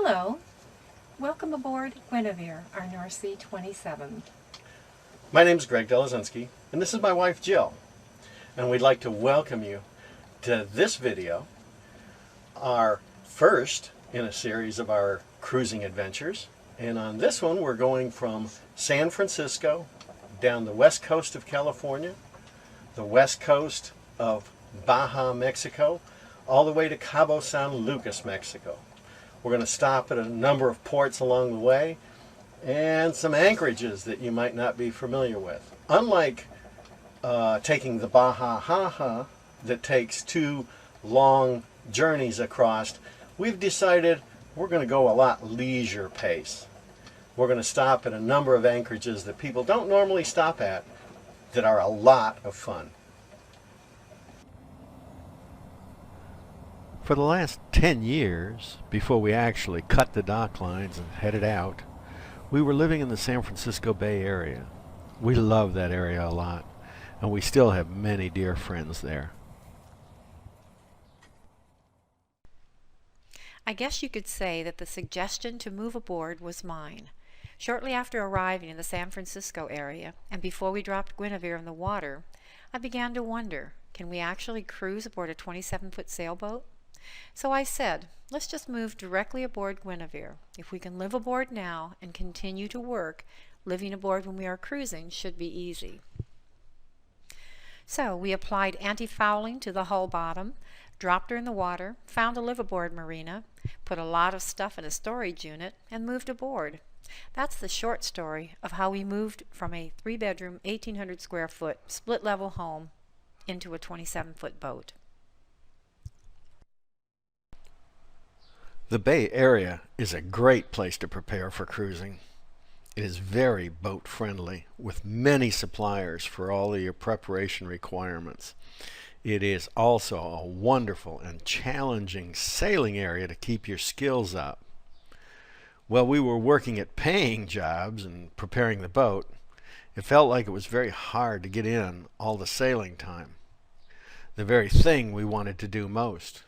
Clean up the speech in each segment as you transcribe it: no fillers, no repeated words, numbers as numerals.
Hello, welcome aboard Guinevere, our North Sea 27. My name is Delezynski, and this is my wife Jill, and we'd like to welcome you to this video, our first in a series of our cruising adventures. And on this one we're going from San Francisco down the west coast of California, the west coast of Baja Mexico, all the way to Cabo San Lucas, Mexico. We're going to stop at a number of ports along the way and some anchorages that you might not be familiar with. Unlike taking the Baja that takes 2 long journeys across, we've decided we're going to go a lot leisure pace. We're going to stop at a number of anchorages that people don't normally stop at that are a lot of fun. For the last 10 years, before we actually cut the dock lines and headed out, we were living in the San Francisco Bay Area. We love that area a lot, and we still have many dear friends there. I guess you could say that the suggestion to move aboard was mine. Shortly after arriving in the San Francisco area, and before we dropped Guinevere in the water, I began to wonder, can we actually cruise aboard a 27-foot sailboat? So I said, let's just move directly aboard Guinevere. If we can live aboard now and continue to work, living aboard when we are cruising should be easy. So we applied anti-fouling to the hull bottom, dropped her in the water, found a live-aboard marina, put a lot of stuff in a storage unit, and moved aboard. That's the short story of how we moved from a 3-bedroom, 1,800 square foot, split-level home into a 27-foot boat. The Bay Area is a great place to prepare for cruising. It is very boat friendly, with many suppliers for all of your preparation requirements. It is also a wonderful and challenging sailing area to keep your skills up. While we were working at paying jobs and preparing the boat, it felt like it was very hard to get in all the sailing time, the very thing we wanted to do most.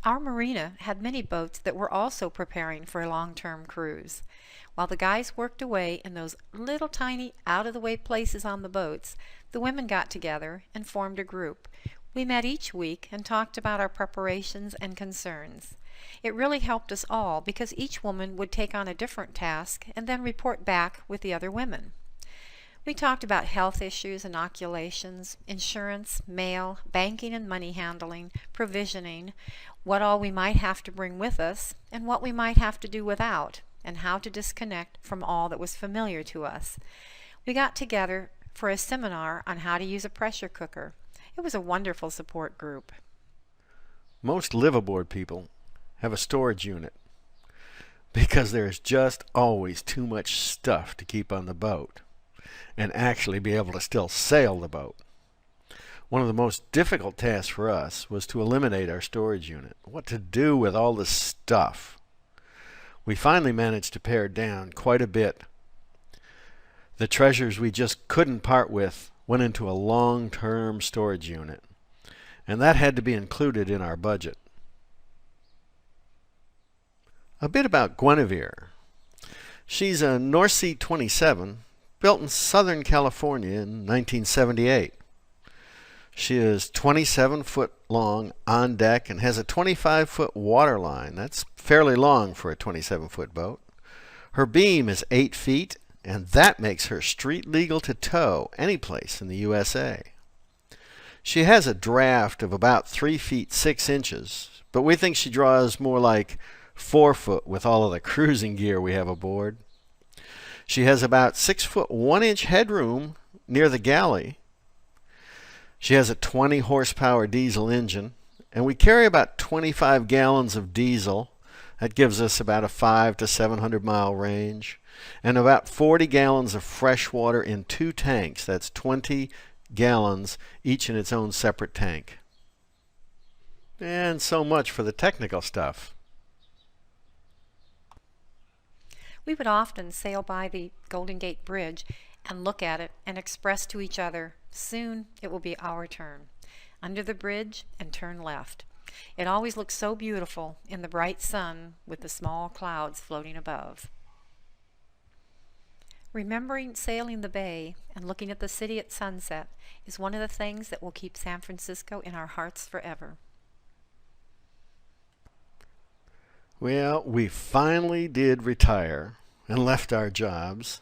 Our marina had many boats that were also preparing for a long-term cruise. While the guys worked away in those little tiny out-of-the-way places on the boats, the women got together and formed a group. We met each week and talked about our preparations and concerns. It really helped us all because each woman would take on a different task and then report back with the other women. We talked about health issues, inoculations, insurance, mail, banking and money handling, provisioning, what all we might have to bring with us, and what we might have to do without, and how to disconnect from all that was familiar to us. We got together for a seminar on how to use a pressure cooker. It was a wonderful support group. Most live-aboard people have a storage unit because there's just always too much stuff to keep on the boat and actually be able to still sail the boat. One of the most difficult tasks for us was to eliminate our storage unit. What to do with all this stuff? We finally managed to pare down quite a bit. The treasures we just couldn't part with went into a long-term storage unit, and that had to be included in our budget. A bit about Guinevere. She's a North Sea 27 built in Southern California in 1978. She is 27 foot long on deck and has a 25-foot water line. That's fairly long for a 27-foot boat. Her beam is 8 feet, and that makes her street legal to tow any place in the USA. She has a draft of about 3 feet 6 inches, but we think she draws more like 4 foot with all of the cruising gear we have aboard. She has about 6 foot 1 inch headroom near the galley. She has a 20 horsepower diesel engine, and we carry about 25 gallons of diesel. That gives us about a 500 to 700 mile range, and about 40 gallons of fresh water in 2 tanks. That's 20 gallons, each in its own separate tank. And so much for the technical stuff. We would often sail by the Golden Gate Bridge and look at it and express to each other, soon it will be our turn. Under the bridge and turn left. It always looks so beautiful in the bright sun with the small clouds floating above. Remembering sailing the bay and looking at the city at sunset is one of the things that will keep San Francisco in our hearts forever. Well, we finally did retire and left our jobs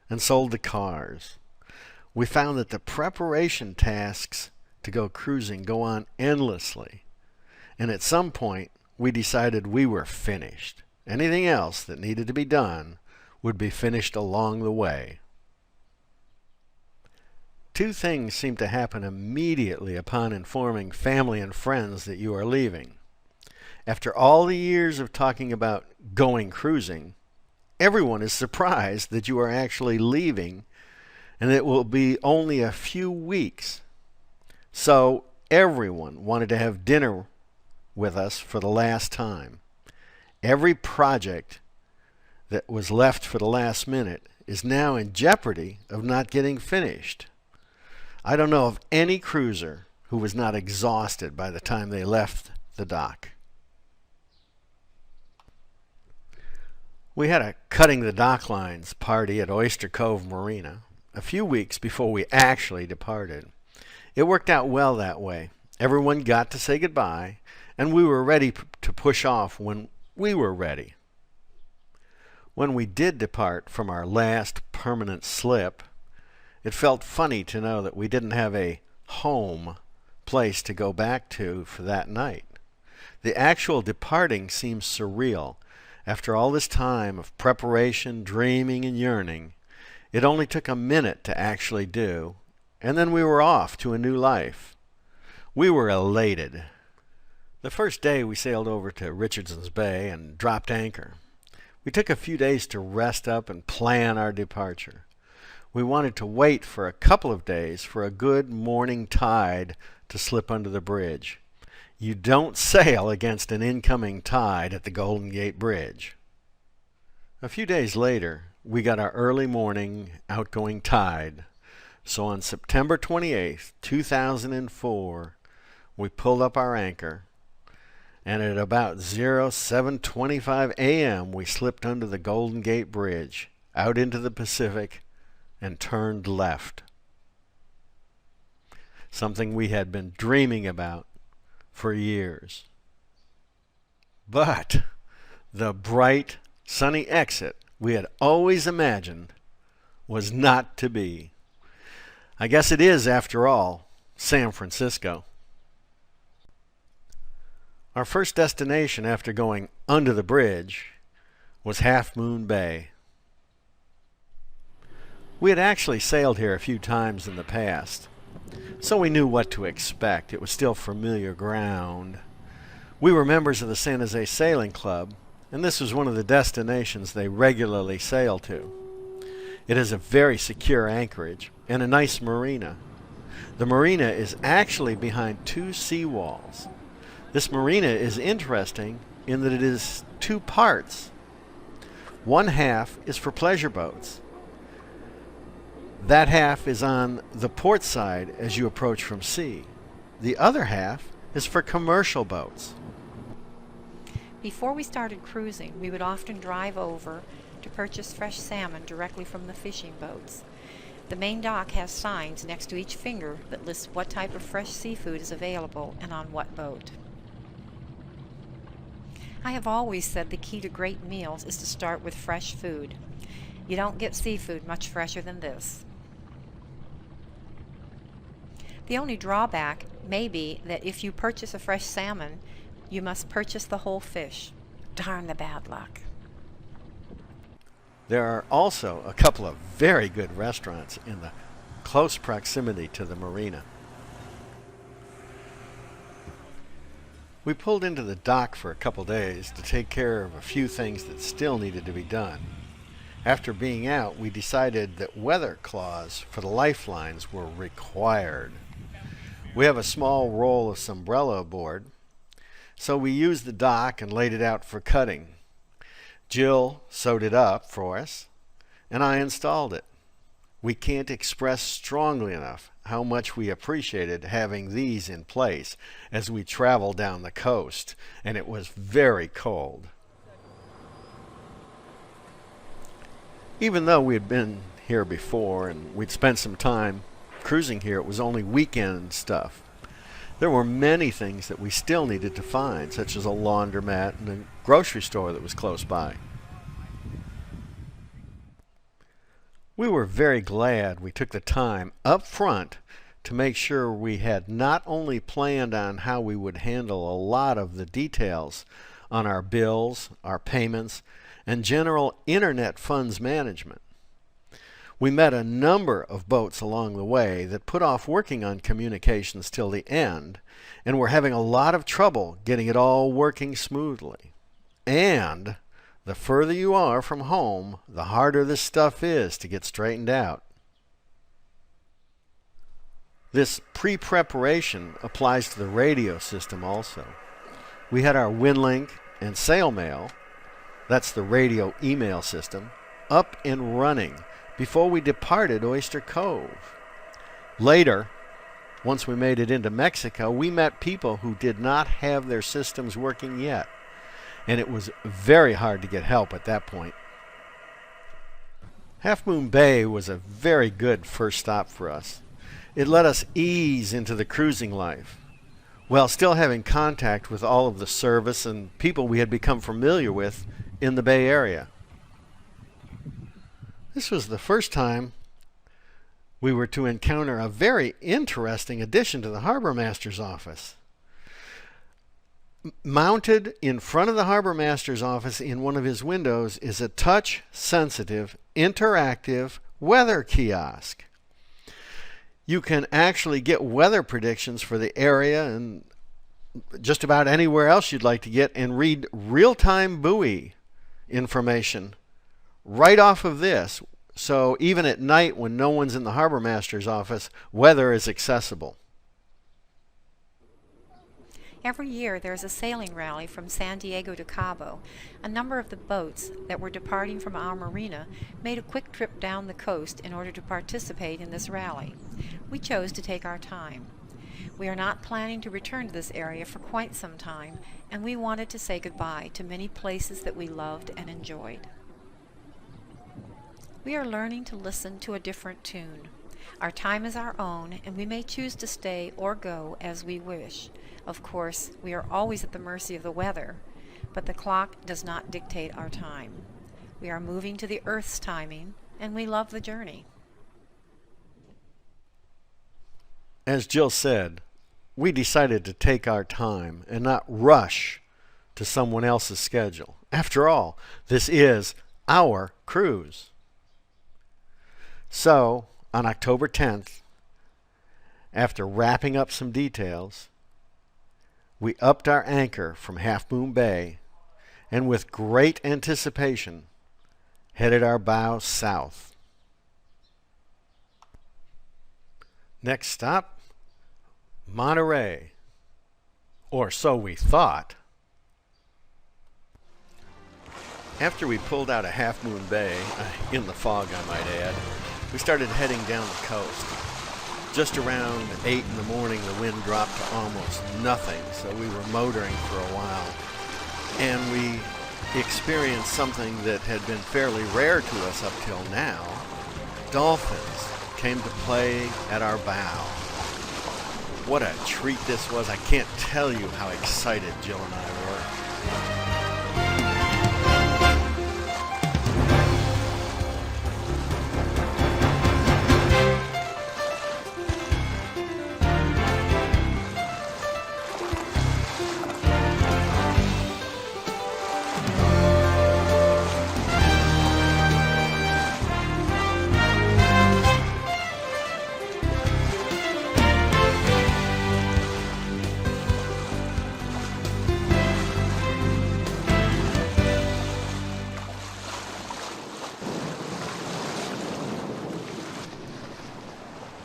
and sold the cars. We found that the preparation tasks to go cruising go on endlessly, and at some point we decided we were finished. Anything else that needed to be done would be finished along the way. Two things seem to happen immediately upon informing family and friends that you are leaving. After all the years of talking about going cruising, everyone is surprised that you are actually leaving, and it will be only a few weeks. So everyone wanted to have dinner with us for the last time. Every project that was left for the last minute is now in jeopardy of not getting finished. I don't know of any cruiser who was not exhausted by the time they left the dock. We had a cutting the dock lines party at Oyster Cove Marina a few weeks before we actually departed. It worked out well that way. Everyone got to say goodbye, and we were ready to push off when we were ready. When we did depart from our last permanent slip, it felt funny to know that we didn't have a home place to go back to for that night. The actual departing seemed surreal. After all this time of preparation, dreaming, and yearning, it only took a minute to actually do, and then we were off to a new life. We were elated. The first day we sailed over to Richardson's Bay and dropped anchor. We took a few days to rest up and plan our departure. We wanted to wait for a couple of days for a good morning tide to slip under the bridge. You don't sail against an incoming tide at the Golden Gate Bridge. A few days later, we got our early morning outgoing tide. So on September 28th, 2004, we pulled up our anchor, and at about 07:25 a.m. we slipped under the Golden Gate Bridge, out into the Pacific, and turned left. Something we had been dreaming about for years. But the bright, sunny exit we had always imagined was not to be. I guess it is, after all, San Francisco. Our first destination after going under the bridge was Half Moon Bay. We had actually sailed here a few times in the past, so we knew what to expect. It was still familiar ground. We were members of the San Jose Sailing Club, and this was one of the destinations they regularly sail to. It is a very secure anchorage and a nice marina. The marina is actually behind two seawalls. This marina is interesting in that it is two parts. One half is for pleasure boats. That half is on the port side as you approach from sea. The other half is for commercial boats. Before we started cruising, we would often drive over to purchase fresh salmon directly from the fishing boats. The main dock has signs next to each finger that lists what type of fresh seafood is available and on what boat. I have always said the key to great meals is to start with fresh food. You don't get seafood much fresher than this. The only drawback may be that if you purchase a fresh salmon, you must purchase the whole fish. Darn the bad luck. There are also a couple of very good restaurants in the close proximity to the marina. We pulled into the dock for a couple days to take care of a few things that still needed to be done. After being out, we decided that weather claws for the lifelines were required. We have a small roll of Sombrella aboard, so we used the dock and laid it out for cutting. Jill sewed it up for us, and I installed it. We can't express strongly enough how much we appreciated having these in place as we traveled down the coast, and it was very cold. Even though we had been here before and we'd spent some time cruising here, it was only weekend stuff. There were many things that we still needed to find, such as a laundromat and a grocery store that was close by. We were very glad we took the time up front to make sure we had not only planned on how we would handle a lot of the details on our bills, our payments, and general internet funds management. We met a number of boats along the way that put off working on communications till the end, and were having a lot of trouble getting it all working smoothly. And the further you are from home, the harder this stuff is to get straightened out. This pre-preparation applies to the radio system also. We had our WinLink and SailMail, that's the radio email system, up and running before we departed Oyster Cove. Later, once we made it into Mexico, we met people who did not have their systems working yet, and it was very hard to get help at that point. Half Moon Bay was a very good first stop for us. It let us ease into the cruising life, while still having contact with all of the service and people we had become familiar with in the Bay Area. This was the first time we were to encounter a very interesting addition to the harbor master's office. Mounted in front of the harbor master's office in one of his windows is a touch-sensitive, interactive weather kiosk. You can actually get weather predictions for the area and just about anywhere else you'd like to get, and read real-time buoy information right off of this. So even at night when no one's in the harbor master's office, weather is accessible. Every year there's a sailing rally from San Diego to Cabo. A number of the boats that were departing from our marina made a quick trip down the coast in order to participate in this rally. We chose to take our time. We are not planning to return to this area for quite some time, and we wanted to say goodbye to many places that we loved and enjoyed. We are learning to listen to a different tune. Our time is our own, and we may choose to stay or go as we wish. Of course, we are always at the mercy of the weather, but the clock does not dictate our time. We are moving to the Earth's timing, and we love the journey. As Jill said, we decided to take our time and not rush to someone else's schedule. After all, this is our cruise. So, on October 10th, after wrapping up some details, we upped our anchor from Half Moon Bay and with great anticipation headed our bow south. Next stop, Monterey, or so we thought. After we pulled out of Half Moon Bay, in the fog I might add, we started heading down the coast. Just around 8 in the morning, the wind dropped to almost nothing, so we were motoring for a while. And we experienced something that had been fairly rare to us up till now. Dolphins came to play at our bow. What a treat this was. I can't tell you how excited Jill and I were.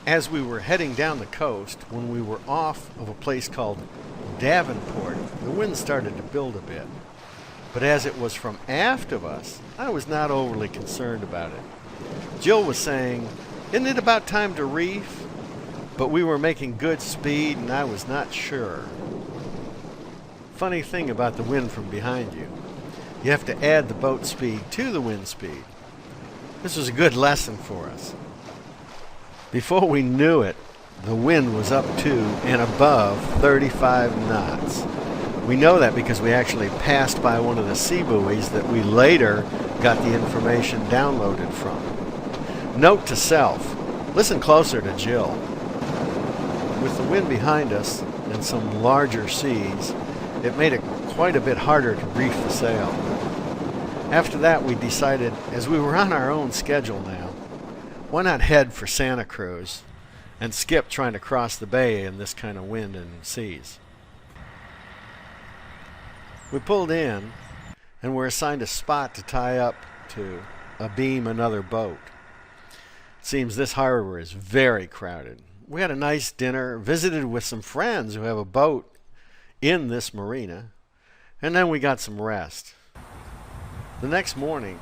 As we were heading down the coast, when we were off of a place called Davenport, the wind started to build a bit. But as it was from aft of us, I was not overly concerned about it. Jill was saying Isn't it about time to reef? But we were making good speed and I was not sure. Funny thing about the wind from behind you. You have to add the boat speed to the wind speed. This was a good lesson for us. Before we knew it, the wind was up to and above 35 knots. We know that because we actually passed by one of the sea buoys that we later got the information downloaded from. Note to self, listen closer to Jill. With the wind behind us and some larger seas, it made it quite a bit harder to reef the sail. After that, we decided, as we were on our own schedule now, why not head for Santa Cruz and skip trying to cross the bay in this kind of wind and seas. We pulled in and were assigned a spot to tie up to abeam another boat. It seems this harbor is very crowded. We had a nice dinner, visited with some friends who have a boat in this marina, and then we got some rest. The next morning,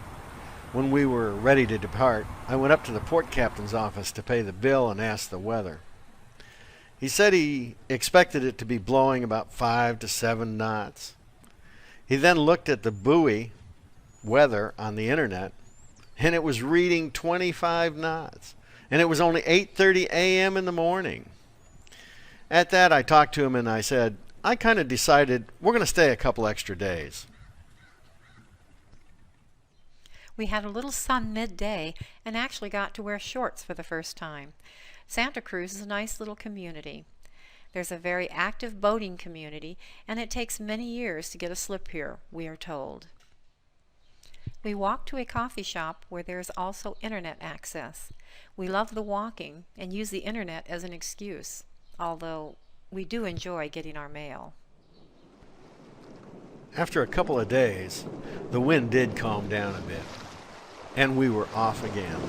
when we were ready to depart, I went up to the port captain's office to pay the bill and ask the weather. He said he expected it to be blowing about 5 to 7 knots. He then looked at the buoy weather on the internet, and it was reading 25 knots. And it was only 8:30 a.m. in the morning. At that, I talked to him and I said, I kind of decided we're going to stay a couple extra days. We had a little sun midday and actually got to wear shorts for the first time. Santa Cruz is a nice little community. There's a very active boating community, and it takes many years to get a slip here, we are told. We walked to a coffee shop where there is also internet access. We love the walking and use the internet as an excuse, although we do enjoy getting our mail. After a couple of days, the wind did calm down a bit, and we were off again.